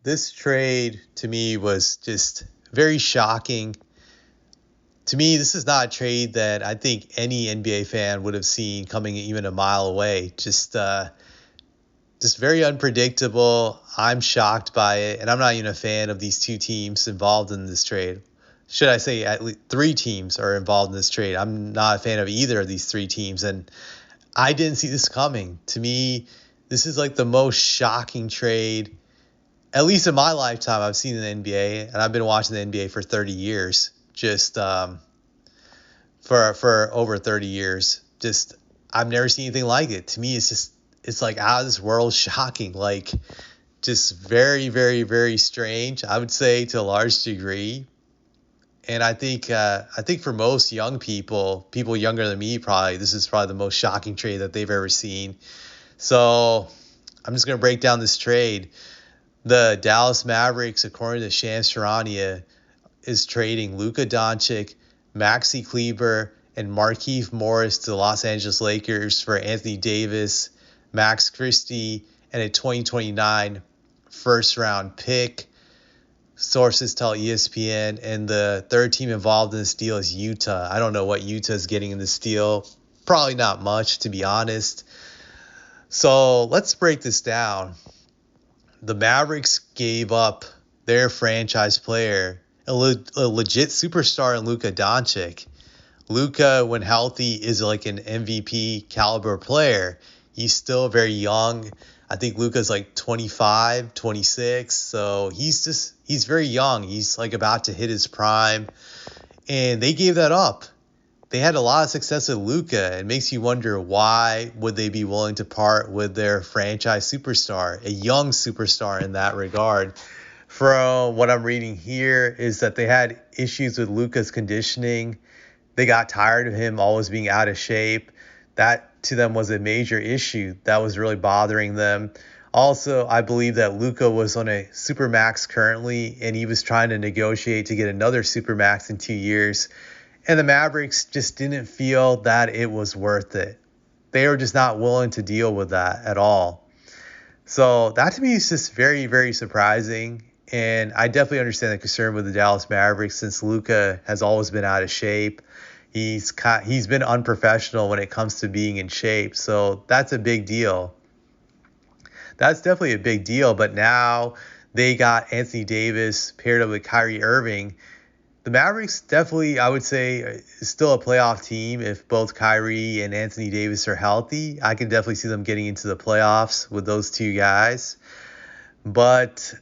This trade to me was just very shocking. To me, this is not a trade that I think any NBA fan would have seen coming even a mile away. Just very unpredictable. I'm shocked by it, and I'm not even a fan of these two teams involved in this trade. Should I say at least three teams are involved in this trade? I'm not a fan of either of these three teams, and I didn't see this coming. To me, this is like the most shocking trade, at least in my lifetime, I've seen in the NBA, and I've been watching the NBA for 30 years. For over 30 years. Just I've never seen anything like it. To me, it's like out of this world shocking. Like just very, very, very strange. I would say to a large degree. And I think for most young people younger than me, probably this is probably the most shocking trade that they've ever seen. So I'm just gonna break down this trade. The Dallas Mavericks, according to Shams Charania, is trading Luka Doncic, Maxi Kleber, and Markieff Morris to the Los Angeles Lakers for Anthony Davis, Max Christie, and a 2029 first-round pick. Sources tell ESPN, and the third team involved in this deal is Utah. I don't know what Utah is getting in this deal. Probably not much, to be honest. So let's break this down. The Mavericks gave up their franchise player, a legit superstar in Luka Doncic. Luka, when healthy, is like an MVP caliber player. He's still very young. I think Luka's like 25, 26. So he's very young. He's like about to hit his prime. And they gave that up. They had a lot of success with Luka. It makes you wonder, why would they be willing to part with their franchise superstar, a young superstar in that regard. From what I'm reading here is that they had issues with Luka's conditioning. They got tired of him always being out of shape. That to them was a major issue that was really bothering them. Also, I believe that Luka was on a supermax currently, and he was trying to negotiate to get another supermax in 2 years. And the Mavericks just didn't feel that it was worth it. They were just not willing to deal with that at all. So that to me is just very, very surprising. And I definitely understand the concern with the Dallas Mavericks, since Luka has always been out of shape. He's been unprofessional when it comes to being in shape. So that's a big deal. That's definitely a big deal. But now they got Anthony Davis paired up with Kyrie Irving. The Mavericks definitely, I would say, is still a playoff team if both Kyrie and Anthony Davis are healthy. I can definitely see them getting into the playoffs with those two guys. But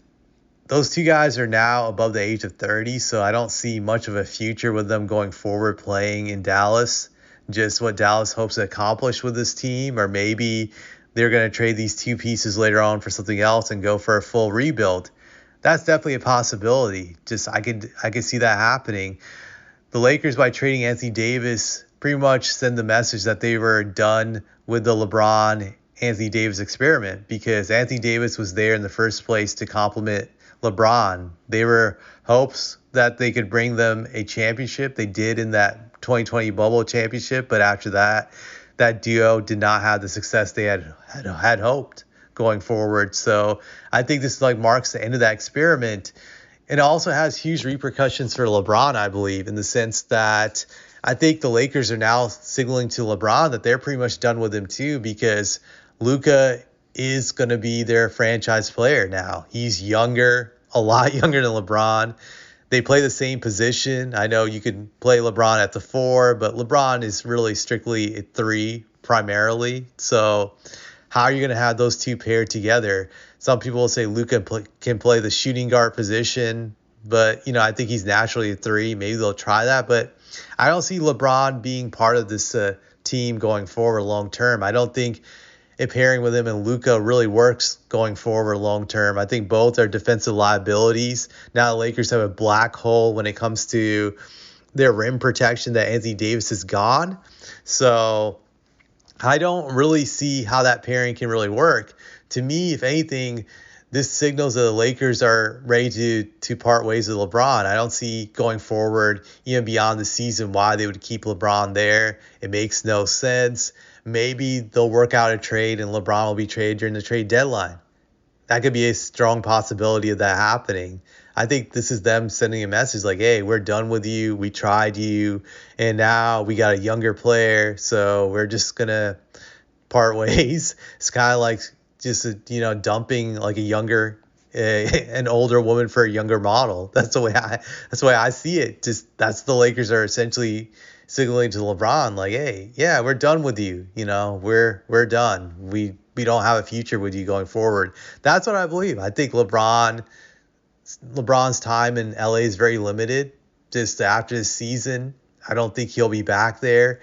those two guys are now above the age of 30, so I don't see much of a future with them going forward playing in Dallas. Just what Dallas hopes to accomplish with this team, or maybe they're going to trade these two pieces later on for something else and go for a full rebuild. That's definitely a possibility. Just I could see that happening. The Lakers, by trading Anthony Davis, pretty much send the message that they were done with the LeBron Anthony Davis experiment, because Anthony Davis was there in the first place to complement LeBron. They were hopes that they could bring them a championship. They did in that 2020 bubble championship, but after that, that duo did not have the success they had hoped going forward. So I think this marks the end of that experiment. It also has huge repercussions for LeBron, I believe, in the sense that I think the Lakers are now signaling to LeBron that they're pretty much done with him too, because Luka is going to be their franchise player now. He's younger, a lot younger than LeBron. They play the same position. I know you could play LeBron at the 4, but LeBron is really strictly a 3 primarily. So how are you going to have those two paired together? Some people will say Luka can play the shooting guard position, but I think he's naturally a 3. Maybe they'll try that, but I don't see LeBron being part of this team going forward long term. I don't think a pairing with him and Luka really works going forward long term. I think both are defensive liabilities. Now the Lakers have a black hole when it comes to their rim protection, that Anthony Davis is gone. So I don't really see how that pairing can really work. To me, if anything, this signals that the Lakers are ready to part ways with LeBron. I don't see going forward, even beyond the season, why they would keep LeBron there. It makes no sense. Maybe they'll work out a trade and LeBron will be traded during the trade deadline. that could be a strong possibility of that happening. I think this is them sending a message like, hey, we're done with you. We tried you. And now we got a younger player. So we're just going to part ways. It's kind of like just, dumping like a younger, an older woman for a younger model. That's the way I see it. Just that's the Lakers are essentially signaling to LeBron like, hey, yeah, we're done with you. We're done. We don't have a future with you going forward. That's what I believe. I think LeBron's time in LA is very limited. Just after this season, I don't think he'll be back there.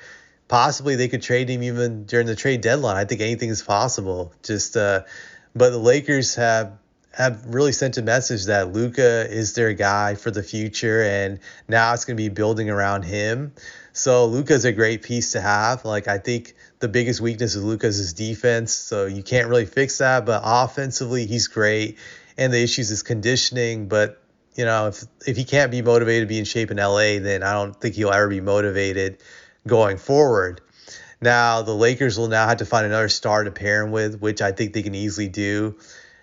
Possibly they could trade him even during the trade deadline. I think anything is possible. But the Lakers have really sent a message that Luka is their guy for the future, and now it's going to be building around him. So Luka's a great piece to have. Like, I think the biggest weakness of Luka is his defense, so you can't really fix that. But offensively, he's great, and the issues is conditioning. But if he can't be motivated to be in shape in LA, then I don't think he'll ever be motivated going forward. Now the Lakers will now have to find another star to pair him with, which I think they can easily do.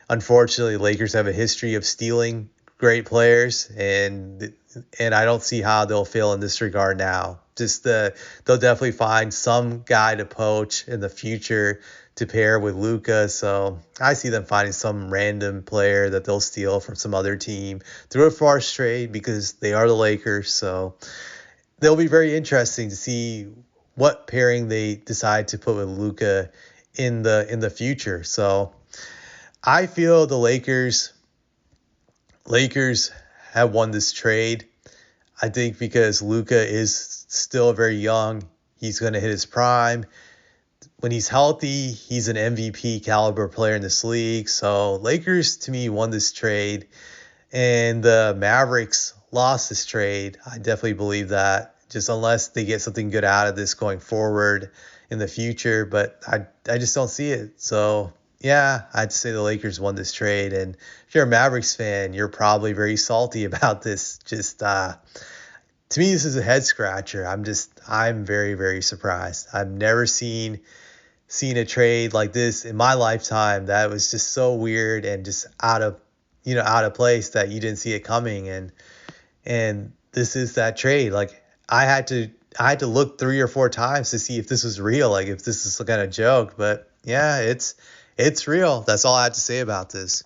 Unfortunately, Lakers have a history of stealing great players, and I don't see how they'll fail in this regard now. They'll definitely find some guy to poach in the future to pair with Luka. So I see them finding some random player that they'll steal from some other team through a forced trade because they are the Lakers. So they'll be very interesting to see what pairing they decide to put with Luka in the future. So I feel the Lakers have won this trade. I think because Luka is still very young, he's going to hit his prime. When he's healthy, he's an MVP caliber player in this league. So Lakers, to me, won this trade. And the Mavericks lost this trade. I definitely believe that, just unless they get something good out of this going forward in the future. But I just don't see it. So, yeah, I'd say the Lakers won this trade. And if you're a Mavericks fan, you're probably very salty about this. To me, this is a head scratcher. I'm very, very surprised. I've never seen a trade like this in my lifetime that was just so weird and just out of place that you didn't see it coming. And this is that trade. Like, I had to look 3 or 4 times to see if this was real, like if this is some kind of joke. But yeah, it's real. That's all I have to say about this.